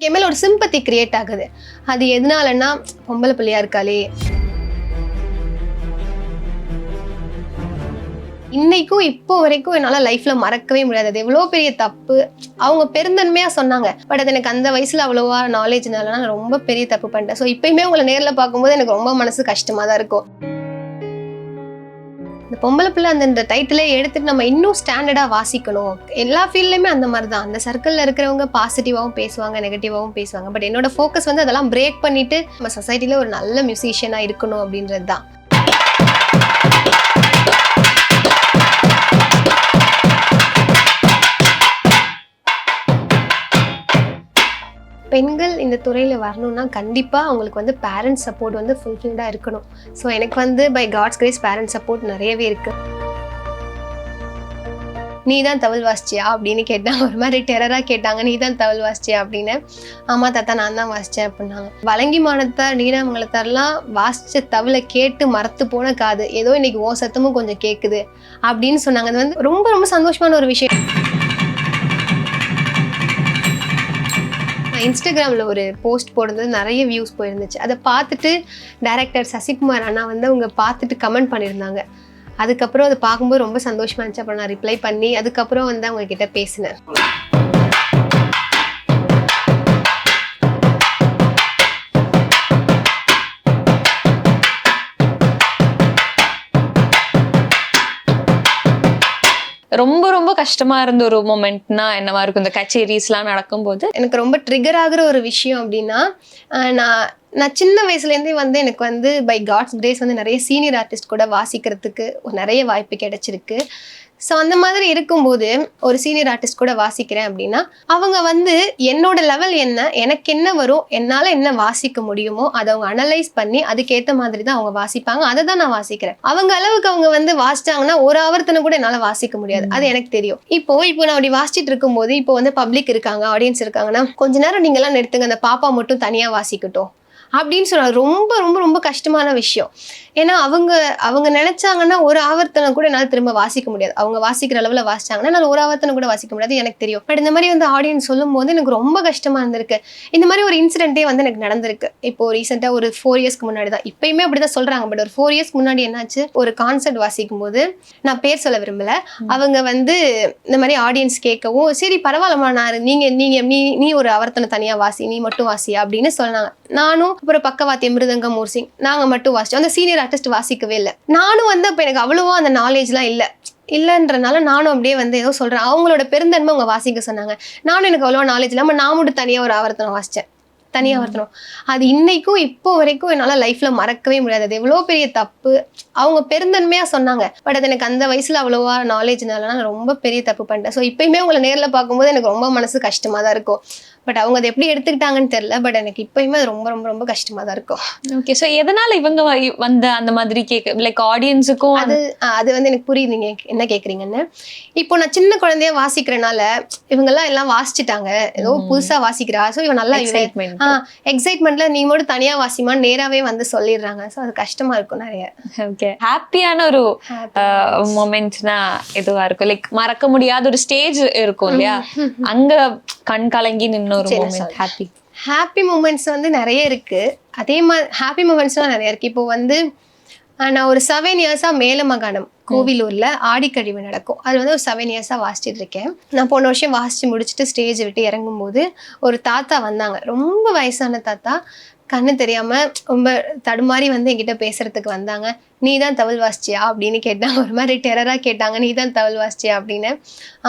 என் மேல ஒரு sympathy create ஆகுது. அது எதனாலன்னா, பொம்பளை பிள்ளையா இருக்காளே. இன்னைக்கும் இப்போ வரைக்கும் என்னால லைஃப்ல மறக்கவே முடியாது. அது எவ்வளோ பெரிய தப்பு. அவங்க பெருந்தன்மையா சொன்னாங்க. பட் அது எனக்கு அந்த வயசுல அவ்வளவா நாலேஜ்னால நான் ரொம்ப பெரிய தப்பு பண்ணிட்டேன். ஸோ இப்பயுமே உங்களை நேர்ல பார்க்கும்போது எனக்கு ரொம்ப மனசு கஷ்டமா தான் இருக்கும். இந்த பொம்பளை பிள்ளை அந்த டைட்டிலே எடுத்துட்டு நம்ம இன்னும் ஸ்டாண்டர்டா வாசிக்கணும். எல்லா ஃபீல்ட்லயுமே அந்த மாதிரி தான். அந்த சர்க்கிள்ல இருக்கிறவங்க பாசிட்டிவாகவும் பேசுவாங்க, நெகட்டிவாகவும் பேசுவாங்க. பட் என்னோட ஃபோக்கஸ் வந்து அதெல்லாம் பிரேக் பண்ணிட்டு நம்ம சொசைட்டில ஒரு நல்ல மியூசிஷியனா இருக்கணும் அப்படின்றது தான். பெண்கள் இந்த துறையில் வரணும்னா கண்டிப்பாக அவங்களுக்கு வந்து பேரண்ட்ஸ் சப்போர்ட் வந்து ஃபுல்ஃபில்டாக இருக்கணும். ஸோ எனக்கு வந்து by God's grace parents support நிறையவே இருக்குது. நீ தான் தவில் வாசிச்சியா அப்படின்னு கேட்டாங்க. ஒரு மாதிரி டெரராக கேட்டாங்க, நீ தான் தவில் வாசிச்சியா அப்படின்னு. ஆமாம் தாத்தா நான் தான் வாசித்தேன் அப்படின்னாங்க. வலங்கி மானத்தார் நீடாமங்கலத்தார்லாம் வாசித்த தவிலை கேட்டு மறத்து போன காது ஏதோ இன்னைக்கு ஓ சத்தமும் கொஞ்சம் கேட்குது அப்படின்னு சொன்னாங்க. அது வந்து ரொம்ப ரொம்ப சந்தோஷமான ஒரு விஷயம். இன்ஸ்டாகிராமில் ஒரு போஸ்ட் போடுறது நிறைய வியூஸ் போயிருந்துச்சு. அதை பார்த்துட்டு டைரக்டர் சசிகுமார் அண்ணா வந்து அவங்க பார்த்துட்டு கமெண்ட் பண்ணியிருந்தாங்க. அதுக்கப்புறம் அதை பார்க்கும்போது ரொம்ப சந்தோஷமா இருந்துச்சு. அப்புறம் நான் ரிப்ளை பண்ணி அதுக்கப்புறம் வந்து அவங்க கிட்ட பேசினேன். ரொம்ப ரொம்ப கஷ்டமா இருந்த ஒரு மொமெண்ட்னா என்னவா இருக்கும் இந்த கச்சேரிஸ்லாம் நடக்கும்போது? எனக்கு ரொம்ப ட்ரிகர் ஆகுற ஒரு விஷயம் அப்படின்னா, நான் சின்ன வயசுலேருந்தே வந்து எனக்கு வந்து பை காட்ஸ் கிரேஸ் வந்து நிறைய சீனியர் ஆர்டிஸ்ட் கூட வாசிக்கிறதுக்கு நிறைய வாய்ப்பு கிடைச்சிருக்கு. ஸோ அந்த மாதிரி இருக்கும்போது ஒரு சீனியர் ஆர்டிஸ்ட் கூட வாசிக்கிறேன் அப்படின்னா அவங்க வந்து என்னோட லெவல் என்ன, எனக்கு என்ன வரும், என்னால் என்ன வாசிக்க முடியுமோ அதை அவங்க அனலைஸ் பண்ணி அதுக்கேற்ற மாதிரி தான் அவங்க வாசிப்பாங்க. அதை தான் நான் வாசிக்கிறேன். அவங்க அளவுக்கு அவங்க வந்து வாசிச்சாங்கன்னா ஒரு ஆவர்த்தனை கூட என்னால் வாசிக்க முடியாது. அது எனக்கு தெரியும். இப்போ நான் அப்படி வாசிச்சுட்டு இருக்கும்போது இப்போ வந்து பப்ளிக் இருக்காங்க, ஆடியன்ஸ் இருக்காங்கன்னா கொஞ்ச நேரம் நீங்கள்லாம் நிறுத்துங்க, அந்த பாப்பா மட்டும் தனியாக வாசிக்கட்டும் அப்படின்னு சொன்னாங்க. ரொம்ப ரொம்ப ரொம்ப கஷ்டமான விஷயம். ஏன்னா அவங்க நினைச்சாங்கன்னா ஒரு ஆவர்த்தனை கூட என்னால் திரும்ப வாசிக்க முடியாது. அவங்க வாசிக்கிற அளவில் வாசிச்சாங்கன்னா என்னால் ஒரு ஆவர்த்தனை கூட வாசிக்க முடியாது, எனக்கு தெரியும். பட் இந்த மாதிரி வந்து ஆடியன்ஸ் சொல்லும் போது எனக்கு ரொம்ப கஷ்டமா இருந்திருக்கு. இந்த மாதிரி ஒரு இன்சிடென்ட்டே வந்து எனக்கு நடந்திருக்கு. இப்போ ரீசெண்டாக ஒரு 4 இயர்ஸ்க்கு முன்னாடி தான். இப்பயுமே அப்படிதான் சொல்றாங்க. பட் ஒரு 4 இயர்ஸ்க்கு முன்னாடி என்னாச்சு, ஒரு கான்சர்ட் வாசிக்கும் போது நான் பேர் சொல்ல விரும்பல, அவங்க வந்து இந்த மாதிரி ஆடியன்ஸ் கேட்கவும் சரி பரவாயில்லமா நான் நீ ஒரு ஆவர்த்தனை தனியா வாசி, நீ மட்டும் வாசியா அப்படின்னு சொன்னாங்க. நானும் அப்புறம் பக்கவாத்தியம் மிருதங்கம் மோர்சிங் நாங்க மட்டும் வாசிச்சோம். அந்த சீனியர் ஆர்டிஸ்ட் வாசிக்கவே இல்லை. நானும் வந்து அப்ப எனக்கு அவ்வளவா அந்த நாலேஜ்லாம் இல்லைன்றனால நானும் அப்படியே வந்து ஏதோ சொல்றேன். அவங்களோட பெருந்தன்மை அவங்க வாசிக்க சொன்னாங்க. நானும் எனக்கு அவ்வளவா நாலேஜ் இல்லாம நான் மட்டும் தனியா ஒரு ஆவர்த்தனம் வாசிச்சேன். தனியாக வருத்தணும். அது இன்னைக்கும் இப்போ வரைக்கும் என்னால் லைஃப்ல மறக்கவே முடியாது. அது எவ்வளோ பெரிய தப்பு. அவங்க பெருந்தன்மையா சொன்னாங்க. பட் அது எனக்கு அந்த வயசுல அவ்வளவா நாலேஜ்னால நான் ரொம்ப பெரிய தப்பு பண்ணிட்டேன். ஸோ இப்பயுமே உங்களை நேரில் பார்க்கும்போது எனக்கு ரொம்ப மனசு கஷ்டமா தான் இருக்கும். பட் அவங்க அதை எப்படி எடுத்துக்கிட்டாங்கன்னு தெரியல. பட் எனக்கு இப்பயுமே அது ரொம்ப ரொம்ப ரொம்ப கஷ்டமா தான் இருக்கும். ஓகே, ஸோ எதனால இவங்க வந்து அந்த மாதிரி லைக் ஆடியன்ஸுக்கும் அது வந்து எனக்கு புரியுது நீங்க என்ன கேட்குறீங்கன்னு. இப்போ நான் சின்ன குழந்தைய வாசிக்கிறனால இவங்கெல்லாம் எல்லாம் வாசிச்சுட்டாங்க, ஏதோ புதுசா வாசிக்கிறா, ஸோ இவன் நல்லா எக்ஸைட்மெண்ட்ல நீ மட்டும் தனியா வாசிமான்னு நேராவே வந்து சொல்லிடுறாங்க. ஸோ அது கஷ்டமா இருக்கும் நிறைய. ஓகே, ஹாப்பியான ஒரு மொமெண்ட்னா எதுவா இருக்கும்? லைக் மறக்க முடியாத ஒரு ஸ்டேஜ் இருக்கும் இல்லையா, அங்க கண் கலங்கி நின்று ஒரு மொமெண்ட் ஹாப்பி மூமெண்ட்ஸ் வந்து நிறைய இருக்கு. அதே மாதிரி ஹாப்பி மூமெண்ட்ஸ்லாம் நிறைய இருக்கு. இப்போ வந்து நான் ஒரு 7 இயர்ஸா மேலமகானம் கோவிலூர்ல ஆடிக்கழிவு நடக்கும். அது வந்து ஒரு 7 இயர்ஸா வாசிச்சுட்டு இருக்கேன். நான் போன வருஷம் வாசிச்சு முடிச்சுட்டு ஸ்டேஜ் விட்டு இறங்கும்போது ஒரு தாத்தா வந்தாங்க. ரொம்ப வயசான தாத்தா, கண்ணு தெரியாம ரொம்ப தடுமாறி வந்து என்கிட்ட பேசுறதுக்கு வந்தாங்க. நீ தான் தவில் வாசிச்சியா அப்படின்னு கேட்டாங்க. ஒரு மாதிரி டெரரா கேட்டாங்க, நீ தான் தவில் வாசிச்சியா அப்படின்னு.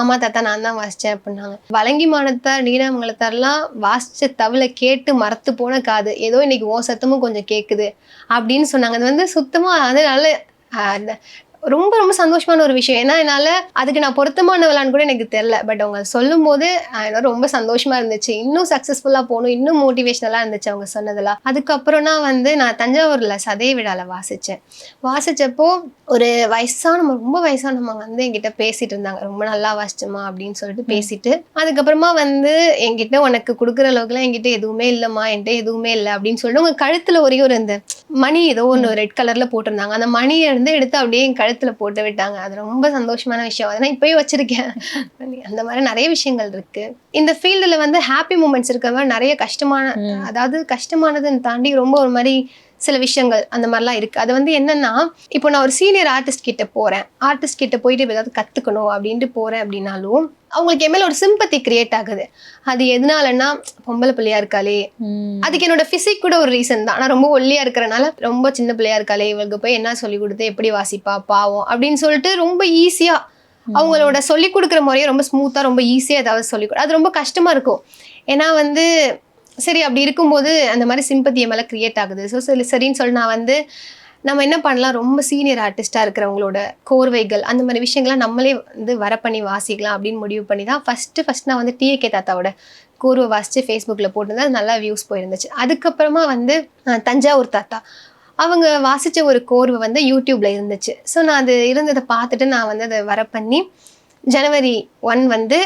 ஆமா தாத்தா நான் தான் வாசிச்சேன் அப்படின்னாங்க. வலங்கி மானத்தார் நீடாமங்கலத்தார்லாம் வாசிச்ச தவிலை கேட்டு மறத்து போன காது ஏதோ இன்னைக்கு ஓ சத்தமும் கொஞ்சம் கேட்குது அப்படின்னு சொன்னாங்க. அது வந்து சுத்தமா அதனால ரொம்ப ரொம்ப சந்தோஷமான ஒரு விஷயம். ஏன்னா என்னால் அதுக்கு நான் பொருத்தமானவளான்னு கூட எனக்கு தெரியல. பட் அவங்க சொல்லும் போது ரொம்ப சந்தோஷமா இருந்துச்சு. இன்னும் சக்ஸஸ்ஃபுல்லாக போகணும், இன்னும் மோட்டிவேஷனலாக இருந்துச்சு அவங்க சொன்னதெல்லாம். அதுக்கப்புறம்னா வந்து நான் தஞ்சாவூரில் சதய விழாவில் வாசிச்சப்போ ஒரு ரொம்ப வயசானவங்க வந்து என்கிட்ட பேசிட்டு இருந்தாங்க. ரொம்ப நல்லா வாசிச்சோமா அப்படின்னு சொல்லிட்டு பேசிட்டு, அதுக்கப்புறமா வந்து என்கிட்ட உனக்கு கொடுக்குற அளவுக்குலாம் என்கிட்ட எதுவுமே இல்லைம்மா, என்கிட்ட எதுவுமே இல்லை அப்படின்னு சொல்லிட்டு உங்க கழுத்துல ஒரே ஒரு இந்த மணி ஏதோ ஒன்று ரெட் கலர்ல போட்டிருந்தாங்க. அந்த மணியை எடுத்து அப்படியே என் கழுத்துல போட்டு விட்டாங்க. அது ரொம்ப சந்தோஷமான விஷயம். அதெல்லாம் இப்பயும் வச்சிருக்கேன். அந்த மாதிரி நிறைய விஷயங்கள் இருக்கு. இந்த ஃபீல்டுல வந்து ஹாப்பி மூமெண்ட்ஸ் இருக்கிற மாதிரி நிறைய கஷ்டமான, அதாவது கஷ்டமானதுன்னு தாண்டி ரொம்ப ஒரு மாதிரி சில விஷயங்கள் அந்த மாதிரிலாம் இருக்கு. அது வந்து என்னன்னா, இப்போ நான் ஒரு சீனியர் ஆர்டிஸ்ட் கிட்ட போறேன், ஆர்டிஸ்ட் கிட்ட போயிட்டு ஏதாவது கத்துக்கணும் அப்படின்ட்டு போறேன் அப்படின்னாலும் அவங்களுக்கு என் மேல ஒரு சிம்பத்தி கிரியேட் ஆகுது. அது எதனாலன்னா, பொம்பளை பிள்ளையா இருக்காளே, அதுக்கு என்னோட பிசிக் கூட ஒரு ரீசன் தான். நான் ரொம்ப ஒல்லியா இருக்கிறனால ரொம்ப சின்ன பிள்ளையா இருக்காளே, இவளுக்கு போய் என்ன சொல்லி கொடுத்து எப்படி வாசிப்பா பாவம் அப்படின்னு சொல்லிட்டு ரொம்ப ஈஸியா அவங்களோட சொல்லி கொடுக்குற முறையை ரொம்ப ஸ்மூத்தா ரொம்ப ஈஸியா ஏதாவது சொல்லி அது ரொம்ப கஷ்டமா இருக்கும். ஏன்னா வந்து சரி அப்படி இருக்கும்போது அந்த மாதிரி சிம்பத்தி என் மேல கிரியேட் ஆகுது. ஸோ சரின்னு சொல்லி நான் வந்து நம்ம என்ன பண்ணலாம், ரொம்ப சீனியர் ஆர்டிஸ்டாக இருக்கிறவங்களோட கோர்வைகள் அந்த மாதிரி விஷயங்கள்லாம் நம்மளே வந்து வர பண்ணி வாசிக்கலாம் அப்படின்னு முடிவு பண்ணி தான் ஃபஸ்ட்டு நான் வந்து டிஏகே தாத்தாவோட கோர்வை வாசித்து ஃபேஸ்புக்கில் போட்டிருந்தேன். அது நல்லா வியூஸ் போயிருந்துச்சு. அதுக்கப்புறமா வந்து தஞ்சாவூர் தாத்தா அவங்க வாசித்த ஒரு கோர்வை வந்து யூடியூப்பில் இருந்துச்சு. ஸோ நான் அது இருந்ததை பார்த்துட்டு நான் வந்து அதை வர பண்ணி ஜனவரி 1 வந்து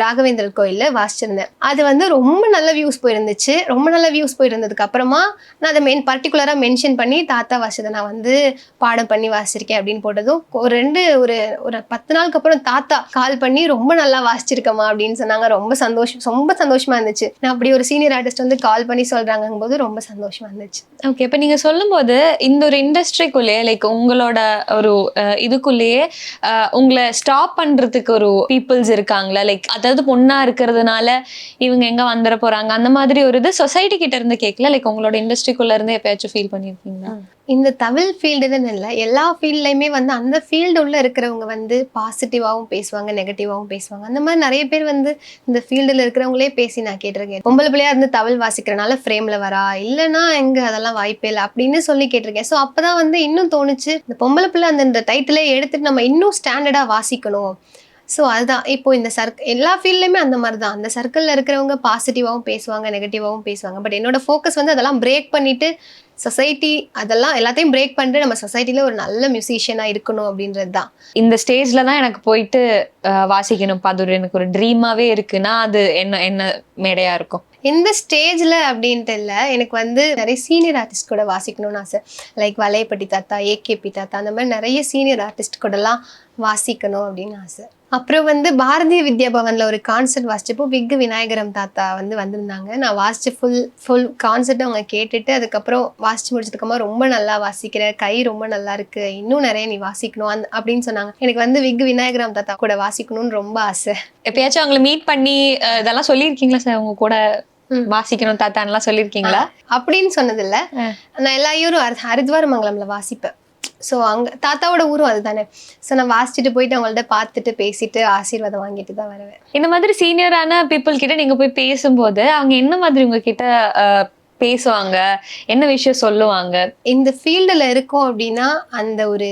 ராகவேந்திரர் கோயிலில் வாசிச்சிருந்தேன். அது வந்து ரொம்ப நல்ல வியூஸ் போயிருந்துச்சு. ரொம்ப நல்ல வியூஸ் போயிருந்ததுக்கு அப்புறமா நான் அதை பர்டிகுலராக மென்ஷன் பண்ணி தாத்தா வாசிச்சதை நான் வந்து பாடம் பண்ணி வாசிச்சிருக்கேன் அப்படின்னு போட்டதும் ஒரு 10 நாளுக்கு அப்புறம் தாத்தா கால் பண்ணி ரொம்ப நல்லா வாசிச்சிருக்கமா அப்படின்னு சொன்னாங்க. ரொம்ப சந்தோஷமா இருந்துச்சு. நான் அப்படி ஒரு சீனியர் ஆர்டிஸ்ட் வந்து கால் பண்ணி சொல்றாங்கும் போது ரொம்ப சந்தோஷமா இருந்துச்சு. ஓகே, இப்போ நீங்க சொல்லும்போது இந்த ஒரு இண்டஸ்ட்ரிக்குள்ளேயே லைக் உங்களோட ஒரு இதுக்குள்ளேயே உங்களை ஸ்டாப் பண்றதுக்கு ஒரு பீப்புள்ஸ் இருக்காங்களா? லைக் அதாவது பொண்ணா இருக்கிறதுனால இவங்க எங்க வந்துட போறாங்க அந்த மாதிரி ஒரு இது சொசைட்டி கிட்ட இருந்து கேட்கல, லைக் உங்களோட இண்டஸ்ட்ரிக்குள்ள இருந்து எப்பயாச்சும் ஃபீல் பண்ணிருக்கீங்களா? இந்த தமிழ் ஃபீல்டுன்னு இல்லை, எல்லா ஃபீல்ட்லையுமே வந்து அந்த ஃபீல்டு உள்ள இருக்கிறவங்க வந்து பாசிட்டிவாகவும் பேசுவாங்க, நெகட்டிவாகவும் பேசுவாங்க. அந்த மாதிரி நிறைய பேர் வந்து இந்த ஃபீல்டில் இருக்கிறவங்களே பேசி நான் கேட்டிருக்கேன். பொம்பளை பிள்ளையா இருந்து தமிழ் வாசிக்கிறனால ஃப்ரேம்ல வரா, இல்லைன்னா எங்க அதெல்லாம் வாய்ப்பே இல்லை அப்படின்னு சொல்லி கேட்டிருக்கேன். ஸோ அப்பதான் வந்து இன்னும் தோணுச்சு, இந்த பொம்பளை பிள்ளை அந்த டைட்டிலே எடுத்துட்டு நம்ம இன்னும் ஸ்டாண்டர்டா வாசிக்கணும். ஸோ அதுதான் இப்போ இந்த எல்லா ஃபீல்ட்லையுமே அந்த மாதிரி தான். அந்த சர்க்கிளில் இருக்கிறவங்க பாசிட்டிவாகவும் பேசுவாங்க, நெகட்டிவாகவும் பேசுவாங்க. பட் என்னோட ஃபோக்கஸ் வந்து அதெல்லாம் பிரேக் பண்ணிட்டு சொசைட்டி அதெல்லாம் எல்லாத்தையும் பிரேக் பண்ணிட்டு நம்ம சொசைட்டில ஒரு நல்ல மியூசிஷியனாக இருக்கணும் அப்படின்றது தான். இந்த ஸ்டேஜ்ல தான் எனக்கு போயிட்டு வாசிக்கணும், அது எனக்கு ஒரு ட்ரீமாவே இருக்குன்னா அது என்ன மேடையா இருக்கும்? எந்த ஸ்டேஜில் அப்படின்ட்டு இல்லை, எனக்கு வந்து நிறைய சீனியர் ஆர்டிஸ்ட் கூட வாசிக்கணும்னு ஆசை. லைக் வலையப்பட்டி தாத்தா, ஏகேபி தாத்தா, அந்த மாதிரி நிறைய சீனியர் ஆர்டிஸ்ட் கூடலாம் வாசிக்கணும் அப்படின்னு ஆசை. அப்புறம் வந்து பாரதிய வித்யா பவனில் ஒரு கான்சர்ட் வாசிச்சப்போ விக்கு விநாயகரம் தாத்தா வந்து வந்திருந்தாங்க. நான் வாசிச்சு ஃபுல் கான்சர்ட் அவங்க கேட்டுட்டு அதுக்கப்புறம் வாசிச்சு முடிச்சதுக்கப்புறமா ரொம்ப நல்லா வாசிக்கிற, கை ரொம்ப நல்லா இருக்கு, இன்னும் நிறைய நீ வாசிக்கணும் அப்படின்னு சொன்னாங்க. எனக்கு வந்து விக்கு விநாயகரம் தாத்தா கூட வாசிக்கணும்னு ரொம்ப ஆசை. எப்பயாச்சும் அவங்களை மீட் பண்ணி இதெல்லாம் சொல்லியிருக்கீங்களா சார்? அவங்க கூட வாசிக்கணும் தாத்தான்லாம் சொல்லியிருக்கீங்களா? அப்படின்னு சொன்னதில்ல. நான் எல்லா ஊரும் ஹரித்வார் மங்கலம்ல வாசிப்பேன். ஸோ அங்கே தாத்தாவோட ஊரும் அதுதானே. ஸோ நான் வாசிச்சுட்டு போயிட்டு அவங்கள்ட்ட பார்த்துட்டு பேசிட்டு ஆசீர்வாதம் வாங்கிட்டு தான் வருவேன். இந்த மாதிரி சீனியரான பீப்புள் கிட்ட நீங்க போய் பேசும்போது அவங்க என்ன மாதிரி உங்ககிட்ட பேசுவாங்க, என்ன விஷயம் சொல்லுவாங்க? இந்த ஃபீல்டில் இருக்கோம் அப்படின்னா அந்த ஒரு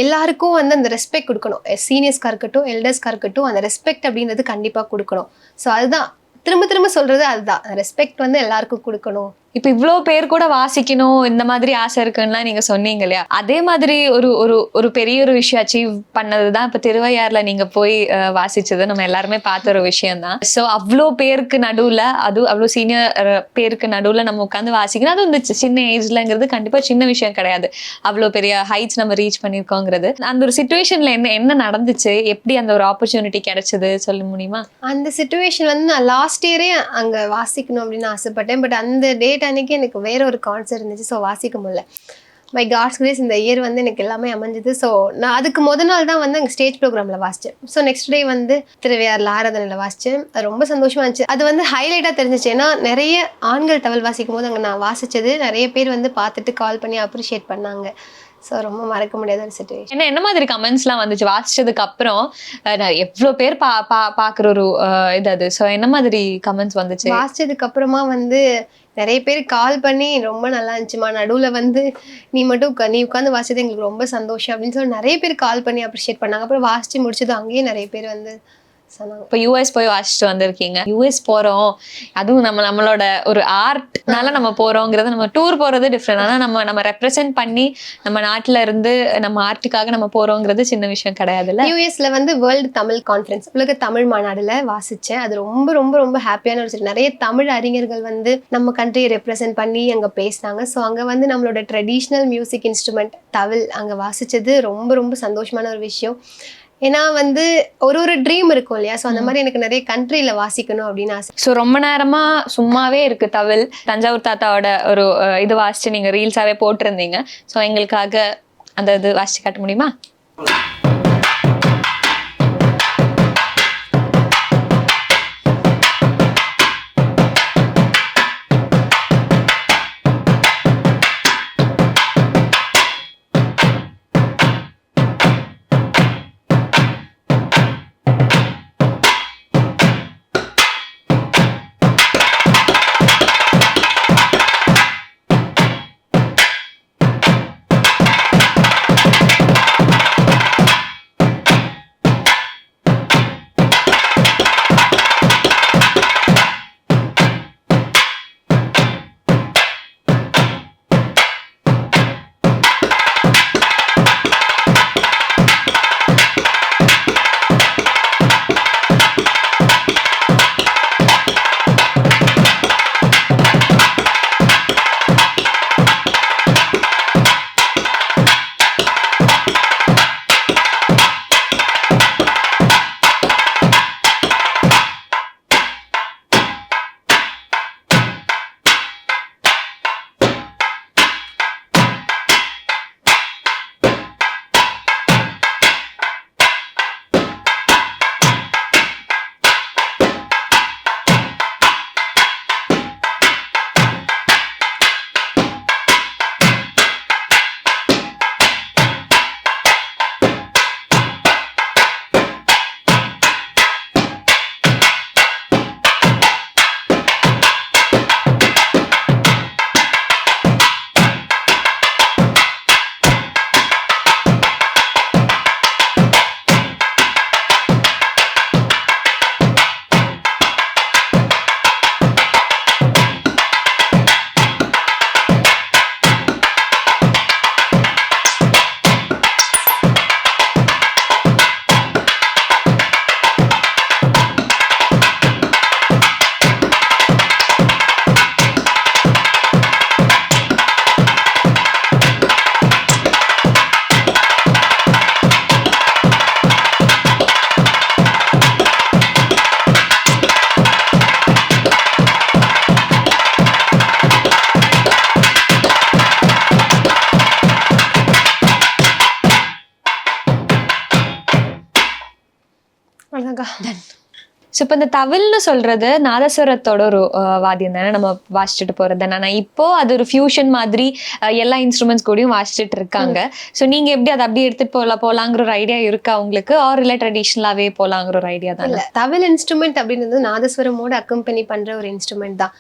எல்லாருக்கும் வந்து அந்த ரெஸ்பெக்ட் கொடுக்கணும். சீனியர்ஸ்க்காக இருக்கட்டும், எல்டர்ஸ்க்காக இருக்கட்டும், அந்த ரெஸ்பெக்ட் அப்படின்றது கண்டிப்பாக கொடுக்கணும். ஸோ அதுதான் திரும்ப சொல்றது, அதுதான் ரெஸ்பெக்ட் வந்து எல்லாருக்கும் கொடுக்கணும். இப்ப இவ்வளோ பேர் கூட வாசிக்கணும் இந்த மாதிரி ஆசை இருக்குன்னா நீங்க சொன்னீங்க இல்லையா, அதே மாதிரி ஒரு பெரிய ஒரு விஷயம் அச்சீவ் பண்ணதுதான் இப்ப திருவையாறுல நீங்க போய் வாசிச்சது நம்ம எல்லாருமே பார்த்த ஒரு விஷயம் தான். ஸோ அவ்வளோ பேருக்கு நடுவுல, அதுவும் அவ்வளோ சீனியர் பேருக்கு நடுவுல நம்ம உட்காந்து வாசிக்கணும், அது வந்து சின்ன ஏஜ்லங்கிறது கண்டிப்பா சின்ன விஷயம் கிடையாது. அவ்வளோ பெரிய ஹைட்ஸ் நம்ம ரீச் பண்ணிருக்கோங்கிறது. அந்த ஒரு சிச்சுவேஷன்ல என்ன நடந்துச்சு, எப்படி அந்த ஒரு ஆப்பர்ச்சுனிட்டி கிடைச்சது சொல்ல முடியுமா? அந்த சிச்சுவேஷன் வந்து நான் லாஸ்ட் இயரே அங்க வாசிக்கணும் அப்படின்னு ஆசைப்பட்டேன். பட் அந்த டேட் அன்னைக்கு எனக்கு வேற ஒரு கான்சர்ட் இருந்துச்சு. ஸோ வாசிக்க முடியல. பை காட்ஸ் கிரேஸ் இந்த இயர் வந்து எனக்கு எல்லாமே அமைஞ்சது. ஸோ நான் அதுக்கு நாள் தான் வந்து அங்கே ஸ்டேஜ் ப்ரோக்ராமில் வாசித்தேன். ஸோ நெக்ஸ்ட் டே வந்து திருவையாறுல ஆராதனையில் வாசித்தேன். அது ரொம்ப சந்தோஷமாக இருந்துச்சு. அது வந்து ஹைலைட்டாக தெரிஞ்சிச்சு. ஏன்னா நிறைய ஆண்கள் தவள் வாசிக்கும் போது அங்கே நான் வாசித்தது நிறைய பேர் வந்து பார்த்துட்டு கால் பண்ணி அப்ரிஷியேட் பண்ணாங்க. ஸோ ரொம்ப மறக்க முடியாத ஒரு சிச்சுவேஷன். என்ன மாதிரி கமெண்ட்ஸ்லாம் வந்துச்சு வாசிச்சதுக்கு அப்புறம்? எவ்வளோ பேர் பார்க்குற ஒரு இது அது. ஸோ என்ன மாதிரி கமெண்ட்ஸ் வந்துச்சு? வாசிச்சதுக்கு அப்புறமா வந்து நிறைய பேர் கால் பண்ணி ரொம்ப நல்லா இருந்துச்சுமா, நடுவில் வந்து நீ உட்காந்து வாசிச்சது எங்களுக்கு ரொம்ப சந்தோஷம் அப்படின்னு சொல்லி நிறைய பேர் கால் பண்ணி அப்ரிஷியேட் பண்ணாங்க. அப்புறம் வாசிச்சு முடிச்சது அங்கேயே நிறைய பேர் வந்து சொன்னாங்க. இப்போ யூஎஸ் போய் வாசிச்சுட்டு வந்திருக்கீங்க. யூஎஸ் போறோம், அதுவும் நம்மளோட ஒரு ஆர்ட்னால நம்ம போறோங்கிறது, நம்ம டூர் போறது டிஃப்ரெண்ட். ஆனா நம்ம ரெப்ரசென்ட் பண்ணி நம்ம நாட்டுல இருந்து நம்ம ஆர்ட்டுக்காக நம்ம போறோங்கிறது சின்ன விஷயம் கிடையாதுல்ல. யூஎஸ்ல வந்து வேர்ல்டு தமிழ் கான்ஃபரன்ஸ், உலக தமிழ் மாநாடுல வாசிச்சேன். அது ரொம்ப ரொம்ப ரொம்ப ஹாப்பியான ஒரு விஷயம். நிறைய தமிழ் அறிஞர்கள் வந்து நம்ம கண்ட்ரியை ரெப்ரசென்ட் பண்ணி அங்க பேசினாங்க. ஸோ அங்க வந்து நம்மளோட ட்ரெடிஷ்னல் மியூசிக் இன்ஸ்ட்ருமெண்ட் தவில் அங்க வாசிச்சது ரொம்ப ரொம்ப சந்தோஷமான ஒரு விஷயம். ஏன்னா வந்து ஒரு ட்ரீம் இருக்கும் இல்லையா? ஸோ அந்த மாதிரி எனக்கு நிறைய கண்ட்ரியில வாசிக்கணும் அப்படின்னு ஆசை. ஸோ ரொம்ப நேரமா சும்மாவே இருக்கு தவில். தஞ்சாவூர் தாத்தாவோட ஒரு இது வாசிச்சு நீங்க ரீல்ஸாவே போட்டிருந்தீங்க. ஸோ எங்களுக்காக அந்த இது வாசிச்சு காட்ட முடியுமா? ஸோ இப்போ இந்த தவில்னு சொல்றது நாதஸ்வரத்தோட ஒரு வாத்தியம் தானே, நம்ம வாசிச்சுட்டு போறது தானே. ஆனால் இப்போ அது ஒரு ஃபியூஷன் மாதிரி எல்லா இன்ஸ்ட்ருமெண்ட்ஸ் கூடயும் வாசிச்சுட்டு இருக்காங்க. ஸோ நீங்க எப்படி அதை அப்படியே எடுத்துட்டு போலாங்கிற ஒரு ஐடியா இருக்கா உங்களுக்கு? ஆர் இல்லை ட்ரெடிஷ்னலாவே போலாங்கிற ஒரு ஐடியா தான்? இல்லை, தவில் இன்ஸ்ட்ருமெண்ட் அப்படின்றது நாதஸ்வரமோட அக்கம்பெனி பண்ற ஒரு இன்ஸ்ட்ருமெண்ட் தான்.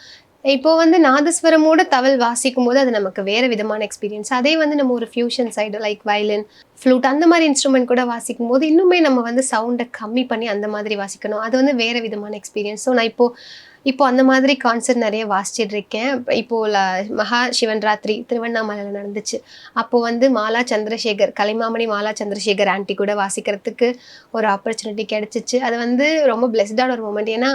இப்போ வந்து நாதஸ்வரமோட தவில் வாசிக்கும் போது அது நமக்கு வேற விதமான எக்ஸ்பீரியன்ஸ். அதே வந்து நம்ம ஒரு fusion side like violin, flute அந்த மாதிரி இன்ஸ்ட்ருமெண்ட் கூட வாசிக்கும் போது இன்னுமே நம்ம வந்து சவுண்டை கம்மி பண்ணி அந்த மாதிரி வாசிக்கணும். அது வந்து வேற விதமான எக்ஸ்பீரியன்ஸ். ஸோ நான் இப்போ அந்த மாதிரி கான்சர்ட் நிறைய வாசிச்சுட்டு இருக்கேன். இப்போ மகா சிவன் ராத்திரி திருவண்ணாமலையில் நடந்துச்சு. அப்போ வந்து மாலா சந்திரசேகர், கலைமாமணி மாலா சந்திரசேகர் ஆண்டி கூட வாசிக்கிறதுக்கு ஒரு ஆப்பர்ச்சுனிட்டி கிடைச்சிச்சு. அது வந்து ரொம்ப பிளெஸ்டான ஒரு மூமெண்ட். ஏன்னா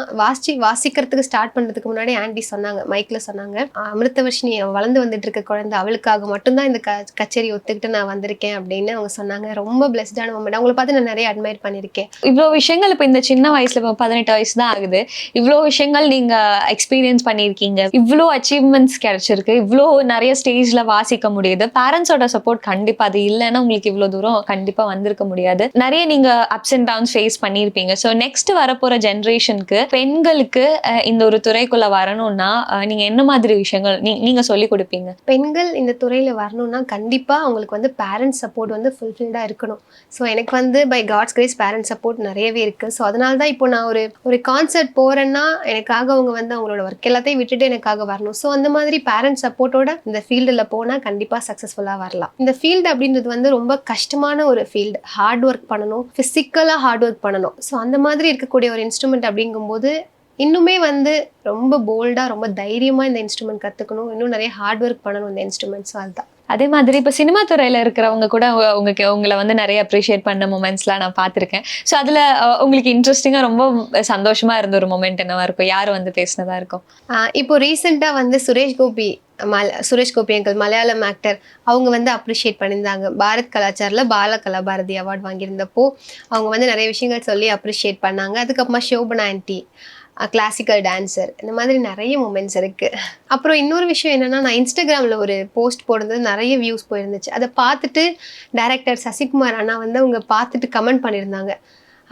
வாசிக்கிறதுக்கு ஸ்டார்ட் பண்ணுறதுக்கு முன்னாடி ஆண்டி சொன்னாங்க, மைக்கில் சொன்னாங்க, அமிர்தவர்ஷினி வளர்ந்து வந்துட்டு இருக்க குழந்தை, அவளுக்காக மட்டும்தான் இந்த கச்சேரி ஒத்துக்கிட்டு நான் வந்திருக்கேன் அப்படின்னு அவங்க சொன்னாங்க. ரொம்ப பிளெஸ்டான மூமெண்ட். அவங்கள பார்த்து நான் நிறைய அட்மையர் பண்ணியிருக்கேன். இவ்வளோ விஷயங்கள் இப்போ இந்த சின்ன வயசுல, இப்போ 18 வயசு தான் ஆகுது, இவ்வளோ விஷயங்கள் நீங்க எக்ஸ்பீரியன்ஸ் பண்ணியிருக்கீங்க, இவ்வளோ அச்சீவ்மெண்ட்ஸ் கிடைச்சிருக்கு, இவ்வளோ நிறைய ஸ்டேஜ்ல வாசிக்க முடியுது. பேரண்ட்ஸோட சப்போர்ட் கண்டிப்பா, அது இல்லைன்னா உங்களுக்கு இவ்வளோ தூரம் கண்டிப்பா வந்திருக்க முடியாது. நிறைய நீங்க அப்ஸ் அண்ட் டவுன்ஸ் ஃபேஸ் பண்ணியிருப்பீங்க. ஸோ நெக்ஸ்ட் வரப்போற ஜென்ரேஷனுக்கு, பெண்களுக்கு இந்த ஒரு துறைக்குள்ள வரணும்னா நீங்க என்ன மாதிரி விஷயங்கள் நீங்க சொல்லி கொடுப்பீங்க? பெண்கள் இந்த துறையில வரணும்னா கண்டிப்பா அவங்களுக்கு வந்து பேரண்ட்ஸ் சப்போர்ட் வந்து ஃபுல்ஃபில்டா இருக்கணும். ஸோ எனக்கு வந்து by God's grace parents support நிறையவே இருக்கு. ஸோ அதனால தான் இப்போ நான் ஒரு கான்சர்ட் போறேன்னா எனக்காக எனக்காக அவங்க வந்து அவங்களோட ஒர்க் எல்லாத்தையும் விட்டுட்டு எனக்காக வரணும். ஸோ அந்த மாதிரி பேரண்ட்ஸ் சப்போர்ட்டோட இந்த ஃபீல்டில் போனால் கண்டிப்பாக சக்ஸஸ்ஃபுல்லாக வரலாம். இந்த ஃபீல்டு அப்படின்றது வந்து ரொம்ப கஷ்டமான ஒரு ஃபீல்டு. ஹார்ட் ஒர்க் பண்ணணும், ஃபிசிக்கலாக ஹார்ட் ஒர்க் பண்ணணும். ஸோ அந்த மாதிரி இருக்கக்கூடிய ஒரு இன்ஸ்ட்ருமெண்ட் அப்படிங்கும்போது இன்னுமே வந்து ரொம்ப போல்டாக ரொம்ப தைரியமாக இந்த இன்ஸ்ட்ருமெண்ட் கற்றுக்கணும், இன்னும் நிறைய ஹார்ட் ஒர்க் பண்ணணும் இந்த இன்ஸ்ட்ருமெண்ட்ஸ். அதுதான். அதே மாதிரி இப்போ சினிமா துறையில இருக்கிறவங்க கூட உங்களை வந்து நிறைய அப்ரிஷியேட் பண்ண மூமெண்ட்ஸ்லாம் நான் பார்த்துருக்கேன். ஸோ அதில் உங்களுக்கு இன்ட்ரெஸ்டிங்காக ரொம்ப சந்தோஷமா இருந்த ஒரு மூமெண்ட் என்னவா இருக்கும்? யார் வந்து பேசினதா இருக்கும்? இப்போ ரீசெண்டாக வந்து சுரேஷ் கோபி அங்கிள் மலையாளம் ஆக்டர், அவங்க வந்து அப்ரிஷியேட் பண்ணியிருந்தாங்க. பாரத் கலாச்சாரில் பால கலாபாரதி அவார்டு வாங்கியிருந்தப்போ அவங்க வந்து நிறைய விஷயங்கள் சொல்லி அப்ரிஷியேட் பண்ணாங்க. அதுக்கப்புறமா ஷோபனா ஆன்ட்டி கிளாசிக்கல் டான்சர், இந்த மாதிரி நிறைய மூமெண்ட்ஸ் இருக்குது. அப்புறம் இன்னொரு விஷயம் என்னென்னா, நான் இன்ஸ்டாகிராமில் ஒரு போஸ்ட் போடுறது நிறைய வியூஸ் போயிருந்துச்சு. அதை பார்த்துட்டு டைரக்டர் சசிகுமார் அண்ணா வந்து அவங்க பார்த்துட்டு கமெண்ட் பண்ணியிருந்தாங்க.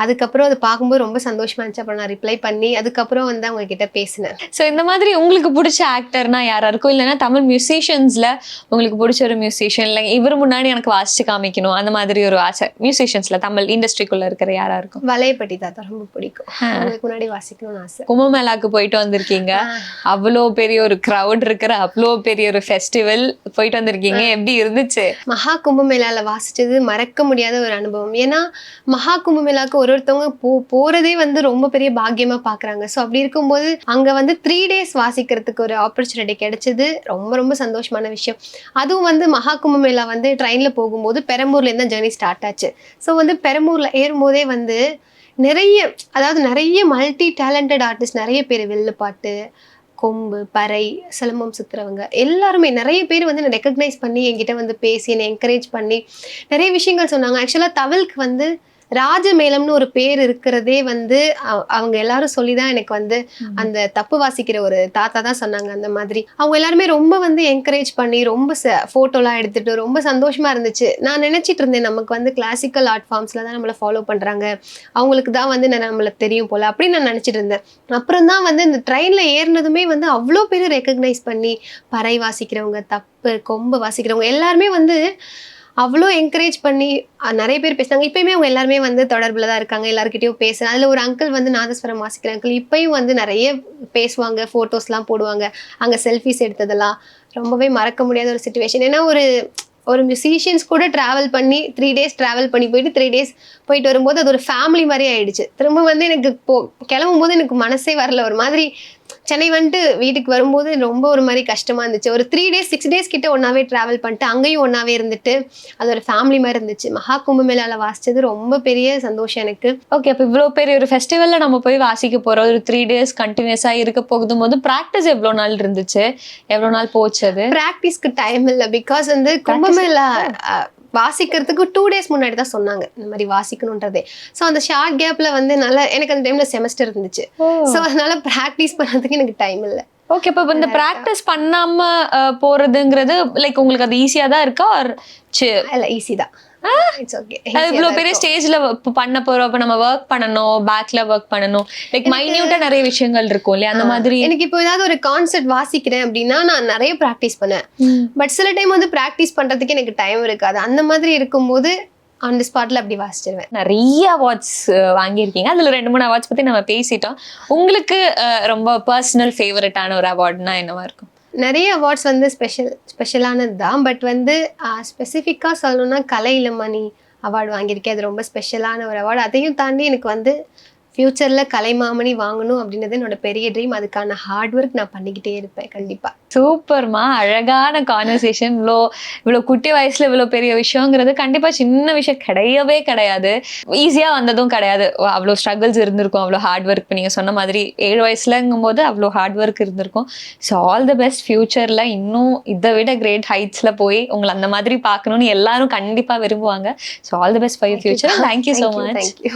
அதுக்கப்புறம் அதை பார்க்கும்போது ரொம்ப சந்தோஷமா இருந்துச்சு. அப்புறம் நான் ரிப்ளை பண்ணி அதுக்கப்புறம் வந்து அவங்க கிட்ட பேசினேன். ஸோ இந்த மாதிரி உங்களுக்கு பிடிச்ச ஆக்டர்னா யாரா இருக்கும்? இல்லைன்னா தமிழ் மியூசிஷியன்ஸ்ல உங்களுக்கு பிடிச்ச ஒரு மியூசிஷியன், இல்லை இவர் முன்னாடி எனக்கு வாசிச்சு காமிக்கணும் அந்த மாதிரி ஒரு ஆசை மியூசிஷியன்ஸ்ல தமிழ் இண்டஸ்ட்ரிக்குள்ள இருக்கிற யாரா இருக்கும்? வலையப்பட்டி தாத்தா ரொம்ப பிடிக்கும், அவங்களுக்கு முன்னாடி வாசிக்கணும்னு ஆசை. கும்பமேளாக்கு போயிட்டு வந்திருக்கீங்க, அவ்வளோ பெரிய ஒரு க்ரௌட் இருக்கிற அவ்வளோ பெரிய ஒரு ஃபெஸ்டிவல் போயிட்டு வந்திருக்கீங்க, எப்படி இருந்துச்சு? மகா கும்பமேளால வாசிச்சது மறக்க முடியாத ஒரு அனுபவம். ஏன்னா மகா கும்பமேளாக்கு ஒருத்தவங்க போறதே வந்து ரொம்ப பெரிய பாக்கியமா பாக்குறாங்க. ஸோ அப்படி இருக்கும்போது அங்க வந்து 3 days வாசிக்கிறதுக்கு ஒரு ஆப்பர்ச்சுனிட்டி கிடைச்சது ரொம்ப ரொம்ப சந்தோஷமான விஷயம். அதுவும் வந்து மகா கும்பமேளா வந்து ட்ரெயின்ல போகும்போது பெரம்பூர்ல இருந்து ஜேர்னி ஸ்டார்ட் ஆச்சு. ஸோ வந்து பெரம்பூர்ல ஏறும்போதே வந்து நிறைய மல்டி டேலண்டட் ஆர்டிஸ்ட் நிறைய பேர், வில்லுப்பாட்டு, கொம்பு, பறை, சிலம்பம் சுத்துறவங்க எல்லாருமே நிறைய பேர் வந்து என்னை ரெக்கக்னைஸ் பண்ணி என்கிட்ட வந்து பேசி என்னை என்கரேஜ் பண்ணி நிறைய விஷயங்கள் சொன்னாங்க. ஆக்சுவலாக தவிலுக்கு வந்து ராஜமேளம்னு ஒரு பேர் இருக்கிறதே வந்து அவங்க எல்லாரும் சொல்லிதான் எனக்கு வந்து அந்த தப்பு வாசிக்கிற ஒரு தாத்தா தான் சொன்னாங்க. அந்த மாதிரி அவங்க எல்லாருமே ரொம்ப வந்து என்கரேஜ் பண்ணி ரொம்ப போட்டோலாம் எடுத்துட்டு ரொம்ப சந்தோஷமா இருந்துச்சு. நான் நினைச்சிட்டு இருந்தேன் நமக்கு வந்து கிளாசிக்கல் ஆர்ட் ஃபார்ம்ஸ்ல தான் நம்மளை ஃபாலோ பண்றாங்க, அவங்களுக்கு தான் வந்து நம்மளுக்கு தெரியும் போல அப்படின்னு நான் நினைச்சிட்டு இருந்தேன். அப்புறம் தான் வந்து இந்த ட்ரெயின்ல ஏறினதுமே வந்து அவ்வளோ பேர் ரெக்கக்னைஸ் பண்ணி பறை வாசிக்கிறவங்க, தப்பு, கொம்பு வாசிக்கிறவங்க எல்லாருமே வந்து அவ்வளோ என்கரேஜ் பண்ணி நிறைய பேர் பேசுனாங்க. இப்பயுமே அவங்க எல்லாருமே வந்து தொடர்பில் தான் இருக்காங்க, எல்லாருக்கிட்டையும் பேசுகிறேன். அதில் ஒரு அங்கிள் வந்து நாதஸ்வரம் வாசிக்கிற அங்கிள் இப்பயும் வந்து நிறைய பேசுவாங்க, ஃபோட்டோஸ்லாம் போடுவாங்க. அங்கே செல்ஃபிஸ் எடுத்ததெல்லாம் ரொம்பவே மறக்க முடியாத ஒரு சுச்சுவேஷன். ஏன்னா ஒரு மியூசிஷியன்ஸ் கூட ட்ராவல் பண்ணி 3 days ட்ராவல் பண்ணி போயிட்டு 3 days போயிட்டு வரும்போது அது ஒரு ஃபேமிலி மாதிரி ஆயிடுச்சு. திரும்ப வந்து எனக்கு கிளம்பும் போது எனக்கு மனசே வரல. ஒரு மாதிரி சென்னை வந்துட்டு வீட்டுக்கு வரும்போது ரொம்ப ஒரு மாதிரி கஷ்டமா இருந்துச்சு. ஒரு 3 days 6 days கிட்ட ஒன்னாவே டிராவல் பண்ணிட்டு அங்கேயும் ஒன்னாவே இருந்துட்டு அது ஒரு ஃபேமிலி மாதிரி இருந்துச்சு. மகா கும்பமேளால வாசிச்சது ரொம்ப பெரிய சந்தோஷம் எனக்கு. ஓகே, அப்போ இவ்வளோ பெரிய ஒரு ஃபெஸ்டிவல்ல நம்ம போய் வாசிக்க போறோம், ஒரு 3 days கண்டினியூஸா இருக்க போகும்போது ப்ராக்டிஸ் எவ்வளோ நாள் இருந்துச்சு, எவ்வளோ நாள் போச்சு? அது ப்ராக்டிஸ்க்கு டைம் இல்லை. பிகாஸ் வந்து கும்பமேளா வாசிக்கிறதுக்கு 2 days முன்னாடி தான் சொன்னாங்க இந்த மாதிரி வாசிக்கணுன்றதே. ஸோ அந்த ஷார்ட் கேப்ல வந்து எனக்கு அந்த டைம்ல செமஸ்டர் இருந்துச்சு. ஸோ அதனால ப்ராக்டிஸ் பண்ணதுக்கு எனக்கு டைம் இல்லை. ஓகே, இப்போ இந்த ப்ராக்டிஸ் பண்ணாம போறதுங்கிறது லைக் உங்களுக்கு அது ஈஸியா தான் இருக்கா? இல்லை, ஈஸி தான். இவ்வளவு பெரிய ஸ்டேஜ்ல பண்ண போறோம், அப்ப நம்ம ஒர்க் பண்ணணும், பேக்ல ஒர்க் பண்ணணும், லைக் மைன்யூட்டா நிறைய விஷயங்கள் இருக்கும் இல்லையா? அந்த மாதிரி எனக்கு இப்போ ஏதாவது ஒரு கான்செர்ட் வாசிக்கிறேன் அப்படின்னா நான் நிறைய ப்ராக்டிஸ் பண்ணேன். பட் சில டைம் வந்து ப்ராக்டிஸ் பண்றதுக்கு எனக்கு டைம் இருக்காது. அந்த மாதிரி இருக்கும்போது ஆன் தி ஸ்பாட்ல அப்படி வாசிச்சிருவேன். நிறைய அவார்ட்ஸ் வாங்கியிருக்கீங்க, அதுல 2-3 அவார்ட்ஸ் பத்தி நம்ம பேசிட்டோம். உங்களுக்கு ரொம்ப பர்சனல் ஃபேவரட்டான ஒரு அவார்ட்னா என்னவா இருக்கும்? நிறைய அவார்ட்ஸ் வந்து ஸ்பெஷலானது தான். பட் வந்து ஸ்பெசிஃபிக்காக சொல்லணும்னா கலை இளமணி அவார்டு வாங்கியிருக்கேன். அது ரொம்ப ஸ்பெஷலான ஒரு அவார்டு. அதையும் தாண்டி எனக்கு வந்து ஃபியூச்சரில் கலைமாமணி வாங்கணும் அப்படின்றது என்னோட பெரிய ட்ரீம். அதுக்கான ஹார்ட் ஒர்க் நான் பண்ணிக்கிட்டே இருப்பேன் கண்டிப்பாக. சூப்பர்மா, அழகான கான்வர்சேஷன். இவ்வளோ குட்டி வயசுல இவ்வளோ பெரிய விஷயங்கிறது கண்டிப்பாக சின்ன விஷயம் கிடையவே கிடையாது, ஈஸியாக வந்ததும் கிடையாது. அவ்வளோ ஸ்ட்ரகிள்ஸ் இருந்திருக்கும், அவ்வளோ ஹார்ட் ஒர்க். நீங்கள் சொன்ன மாதிரி 7 வயசுலங்கும் போது அவ்வளோ ஹார்ட் ஒர்க் இருந்திருக்கும். So all the best. ஃபியூச்சரில் இன்னும் இதை விட கிரேட் ஹைட்ஸில் போய் உங்களை அந்த மாதிரி பார்க்கணும்னு எல்லாரும் கண்டிப்பாக விரும்புவாங்க. So all the best for your future. Thank you so much. Thank you.